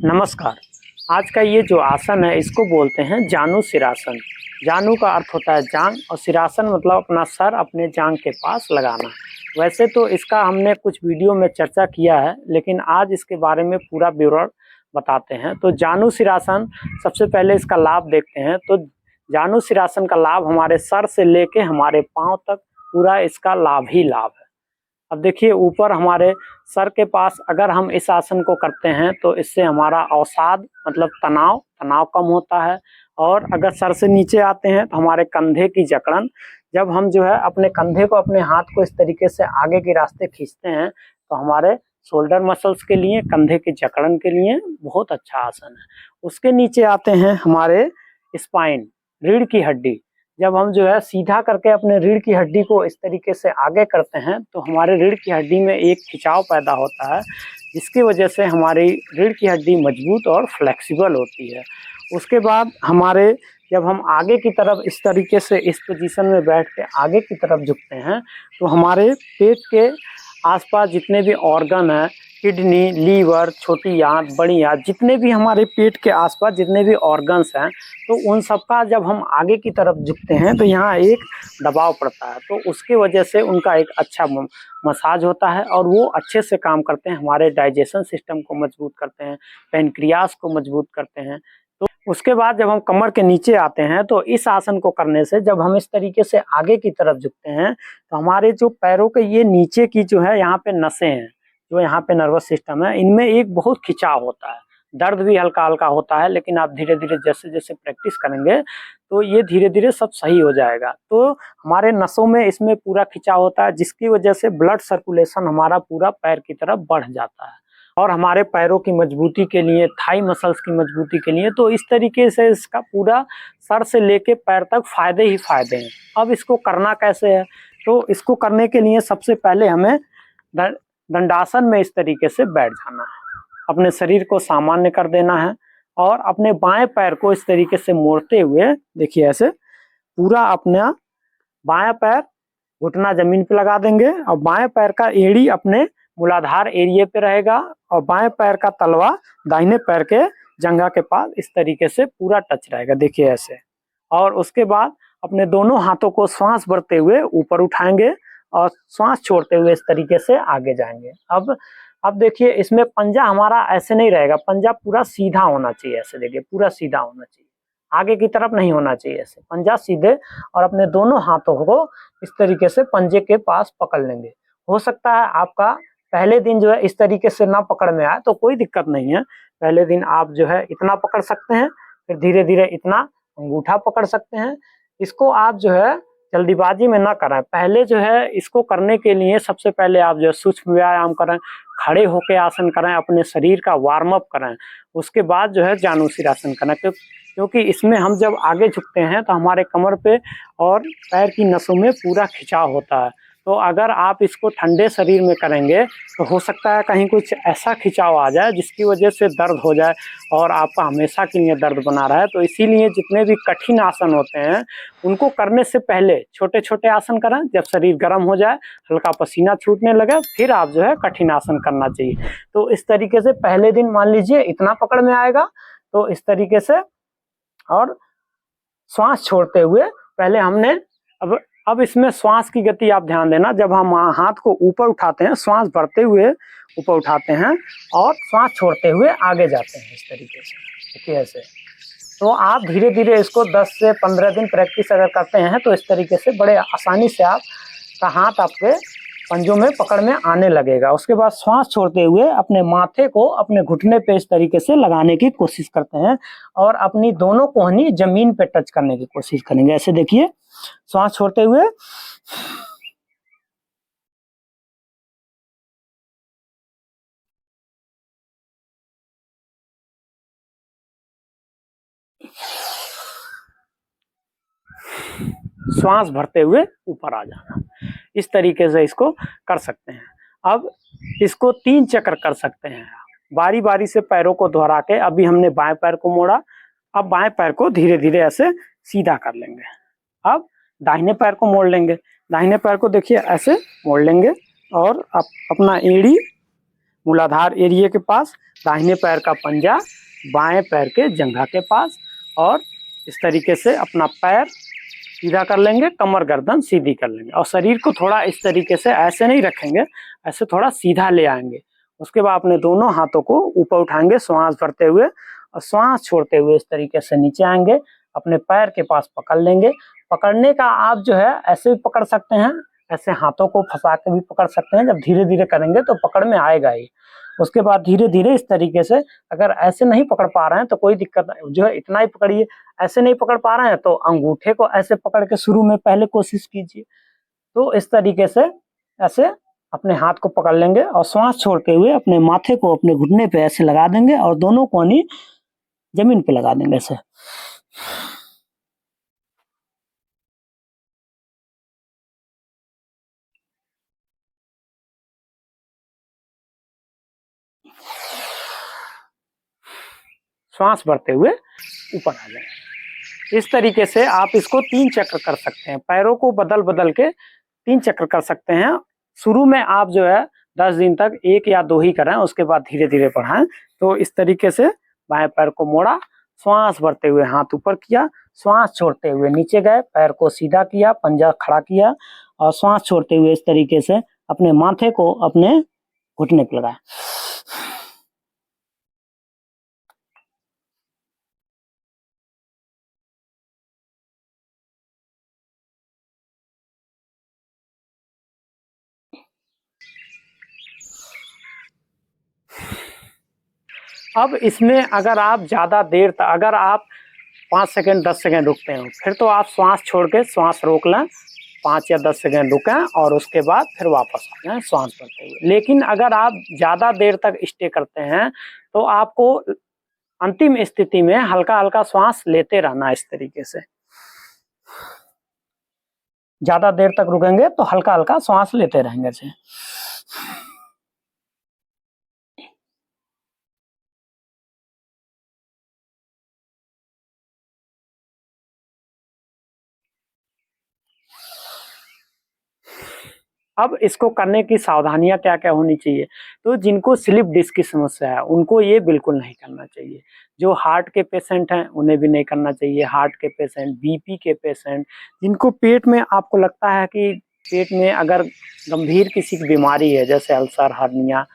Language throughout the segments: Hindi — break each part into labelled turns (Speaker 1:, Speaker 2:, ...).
Speaker 1: नमस्कार। आज का ये जो आसन है इसको बोलते हैं जानु सिरासन। जानु का अर्थ होता है जांग और सिरासन मतलब अपना सर अपने जांग के पास लगाना। वैसे तो इसका हमने कुछ वीडियो में चर्चा किया है, लेकिन आज इसके बारे में पूरा विवरण बताते हैं। तो जानु सिरासन सबसे पहले इसका लाभ देखते हैं। तो जानु सिरासन का लाभ हमारे सर से लेके हमारे पाँव तक पूरा इसका लाभ ही लाभ है। अब देखिए ऊपर हमारे सर के पास अगर हम इस आसन को करते हैं तो इससे हमारा अवसाद मतलब तनाव कम होता है। और अगर सर से नीचे आते हैं तो हमारे कंधे की जकड़न, जब हम जो है अपने कंधे को अपने हाथ को इस तरीके से आगे के रास्ते खींचते हैं तो हमारे शोल्डर मसल्स के लिए, कंधे की जकड़न के लिए बहुत अच्छा आसन है। उसके नीचे आते हैं हमारे स्पाइन, रीढ़ की हड्डी। जब हम जो है सीधा करके अपने रीढ़ की हड्डी को इस तरीके से आगे करते हैं तो हमारे रीढ़ की हड्डी में एक खिंचाव पैदा होता है, जिसकी वजह से हमारी रीढ़ की हड्डी मजबूत और फ्लेक्सिबल होती है। उसके बाद हमारे जब हम आगे की तरफ इस तरीके से इस पोजीशन में बैठ के आगे की तरफ झुकते हैं तो हमारे पेट के आसपास जितने भी ऑर्गन हैं, किडनी, लीवर, छोटी आंत, बड़ी आंत, जितने भी हमारे पेट के आसपास जितने भी ऑर्गन्स हैं, तो उन सब का जब हम आगे की तरफ झुकते हैं तो यहाँ एक दबाव पड़ता है। तो उसके वजह से उनका एक अच्छा मसाज होता है और वो अच्छे से काम करते हैं, हमारे डाइजेशन सिस्टम को मजबूत करते हैं, पेनक्रियास को मजबूत करते हैं। तो उसके बाद जब हम कमर के नीचे आते हैं तो इस आसन को करने से जब हम इस तरीके से आगे की तरफ झुकते हैं तो हमारे जो पैरों के ये नीचे की जो है यहाँ पे नसें हैं, जो यहाँ पे नर्वस सिस्टम है, इनमें एक बहुत खिंचाव होता है। दर्द भी हल्का हल्का होता है, लेकिन आप धीरे धीरे जैसे जैसे प्रैक्टिस करेंगे तो ये धीरे धीरे सब सही हो जाएगा। तो हमारे नसों में इसमें पूरा खिंचाव होता है, जिसकी वजह से ब्लड सर्कुलेशन हमारा पूरा पैर की तरफ बढ़ जाता है और हमारे पैरों की मजबूती के लिए, थाई मसल्स की मजबूती के लिए, तो इस तरीके से इसका पूरा सर से लेके पैर तक फायदे ही फायदे हैं। अब इसको करना कैसे है? तो इसको करने के लिए सबसे पहले हमें दंडासन में इस तरीके से बैठ जाना है, अपने शरीर को सामान्य कर देना है और अपने बाएं पैर को इस तरीके से मोड़ते हुए, देखिए ऐसे पूरा अपना बाएं पैर घुटना जमीन पे लगा देंगे और बाएं पैर का एड़ी अपने मूलाधार एरिया पे रहेगा और बाएं पैर का तलवा दाहिने पैर के जंघा के पास इस तरीके से पूरा टच रहेगा, देखिए ऐसे। और उसके बाद अपने दोनों हाथों को श्वास भरते हुए ऊपर उठाएंगे और श्वास छोड़ते हुए इस तरीके से आगे जाएंगे। अब देखिए इसमें पंजा हमारा ऐसे नहीं रहेगा, पंजा पूरा सीधा होना चाहिए, ऐसे देखिए पूरा सीधा होना चाहिए, आगे की तरफ नहीं होना चाहिए, ऐसे पंजा सीधे। और अपने दोनों हाथों को इस तरीके से पंजे के पास पकड़ लेंगे। हो सकता है आपका पहले दिन जो है इस तरीके से ना पकड़ में आए तो कोई दिक्कत नहीं है। पहले दिन आप जो है इतना पकड़ सकते हैं, फिर धीरे धीरे इतना अंगूठा पकड़ सकते हैं। इसको आप जो है जल्दीबाजी में ना करें। पहले जो है इसको करने के लिए सबसे पहले आप जो है सूक्ष्म व्यायाम करें, खड़े होकर आसन करें, अपने शरीर का वार्म अप करें। उसके बाद जो है जानु सिरासन करें, क्योंकि इसमें हम जब आगे झुकते हैं तो हमारे कमर पे और पैर की नसों में पूरा खिंचाव होता है। तो अगर आप इसको ठंडे शरीर में करेंगे तो हो सकता है कहीं कुछ ऐसा खिंचाव आ जाए जिसकी वजह से दर्द हो जाए और आपका हमेशा के लिए दर्द बना रहा है। तो इसीलिए जितने भी कठिन आसन होते हैं उनको करने से पहले छोटे छोटे आसन करें। जब शरीर गर्म हो जाए, हल्का पसीना छूटने लगे, फिर आप जो है कठिन आसन करना चाहिए। तो इस तरीके से पहले दिन मान लीजिए इतना पकड़ में आएगा, तो इस तरीके से और श्वास छोड़ते हुए पहले हमने अब इसमें श्वास की गति आप ध्यान देना। जब हम हाथ को ऊपर उठाते हैं, श्वास भरते हुए ऊपर उठाते हैं और श्वास छोड़ते हुए आगे जाते हैं, इस तरीके से, देखिए ऐसे। तो आप धीरे धीरे इसको 10 से 15 दिन प्रैक्टिस अगर करते हैं तो इस तरीके से बड़े आसानी से आपका हाथ आपके पंजों में पकड़ में आने लगेगा। उसके बाद श्वास छोड़ते हुए अपने माथे को अपने घुटने पे इस तरीके से लगाने की कोशिश करते हैं और अपनी दोनों कोहनी जमीन पे टच करने की कोशिश करेंगे, ऐसे देखिए श्वास छोड़ते हुए। श्वास भरते हुए ऊपर आ जाना, इस तरीके से इसको कर सकते हैं। अब इसको 3 चक्र कर सकते हैं, बारी बारी से पैरों को दोहरा के। अभी हमने बाएं पैर को मोड़ा, अब बाएं पैर को धीरे धीरे ऐसे सीधा कर लेंगे। अब दाहिने पैर को मोड़ लेंगे, दाहिने पैर को देखिए ऐसे मोड़ लेंगे और अपना एड़ी मूलाधार एरिया के पास, दाहिने पैर का पंजा बाएं पैर के जंघा के पास, और इस तरीके से अपना पैर सीधा कर लेंगे, कमर गर्दन सीधी कर लेंगे और शरीर को थोड़ा इस तरीके से ऐसे नहीं रखेंगे, ऐसे थोड़ा सीधा ले आएंगे। उसके बाद अपने दोनों हाथों को ऊपर उठाएंगे श्वास भरते हुए और श्वास छोड़ते हुए इस तरीके से नीचे आएंगे, अपने पैर के पास पकड़ लेंगे। पकड़ने का आप जो है ऐसे भी पकड़ सकते हैं, ऐसे हाथों को फंसा के भी पकड़ सकते हैं। जब धीरे धीरे करेंगे तो पकड़ में आएगा ही। उसके बाद धीरे धीरे इस तरीके से, अगर ऐसे नहीं पकड़ पा रहे हैं तो कोई दिक्कत जो है इतना ही पकड़िए, ऐसे नहीं पकड़ पा रहे हैं तो अंगूठे को ऐसे पकड़ के शुरू में पहले कोशिश कीजिए। तो इस तरीके से ऐसे अपने हाथ को पकड़ लेंगे और श्वास छोड़ते हुए अपने माथे को अपने घुटने पे ऐसे लगा देंगे और दोनों कोहनी जमीन पे लगा देंगे ऐसे। श्वास भरते हुए ऊपर आ जाए। इस तरीके से आप इसको 3 चक्र कर सकते हैं। पैरों को बदल बदल के 3 चक्र कर सकते हैं। शुरू में आप जो है 10 दिन तक 1 या 2 ही करें, उसके बाद धीरे धीरे बढ़ाएं। तो इस तरीके से बाएं पैर को मोड़ा, श्वास भरते हुए हाथ ऊपर किया, श्वास छोड़ते हुए नीचे गए, पैर को सीधा किया, पंजा खड़ा किया और श्वास छोड़ते हुए इस तरीके से अपने माथे को अपने घुटने पे लगाए। अब इसमें अगर आप ज़्यादा देर तक, अगर आप 5 सेकंड 10 सेकंड रुकते हैं, फिर तो आप श्वास छोड़ के श्वास रोक लें, 5 या 10 सेकंड रुकें और उसके बाद फिर वापस आ जाएं श्वास भरते हुए। लेकिन अगर आप ज़्यादा देर तक स्टे करते हैं तो आपको अंतिम स्थिति में हल्का हल्का श्वास लेते रहना। इस तरीके से ज़्यादा देर तक रुकेंगे तो हल्का हल्का श्वास लेते रहेंगे। अब इसको करने की सावधानियां क्या क्या होनी चाहिए, तो जिनको स्लिप डिस्क की समस्या है उनको ये बिल्कुल नहीं करना चाहिए। जो हार्ट के पेशेंट हैं उन्हें भी नहीं करना चाहिए। हार्ट के पेशेंट, बीपी के पेशेंट, जिनको पेट में आपको लगता है कि पेट में अगर गंभीर किसी की बीमारी है, जैसे अल्सर, हर्निया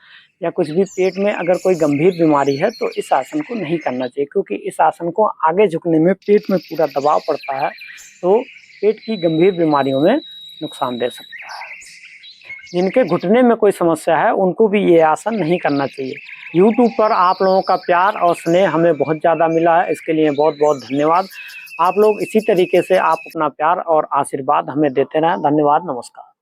Speaker 1: या कुछ भी पेट में अगर कोई गंभीर बीमारी है, तो इस आसन को नहीं करना चाहिए, क्योंकि इस आसन को आगे झुकने में पेट में पूरा दबाव पड़ता है, तो पेट की गंभीर बीमारियों में नुकसान दे सकता है। जिनके घुटने में कोई समस्या है उनको भी ये आसन नहीं करना चाहिए। YouTube पर आप लोगों का प्यार और स्नेह हमें बहुत ज़्यादा मिला है, इसके लिए बहुत बहुत धन्यवाद। आप लोग इसी तरीके से आप अपना प्यार और आशीर्वाद हमें देते रहें। धन्यवाद, नमस्कार।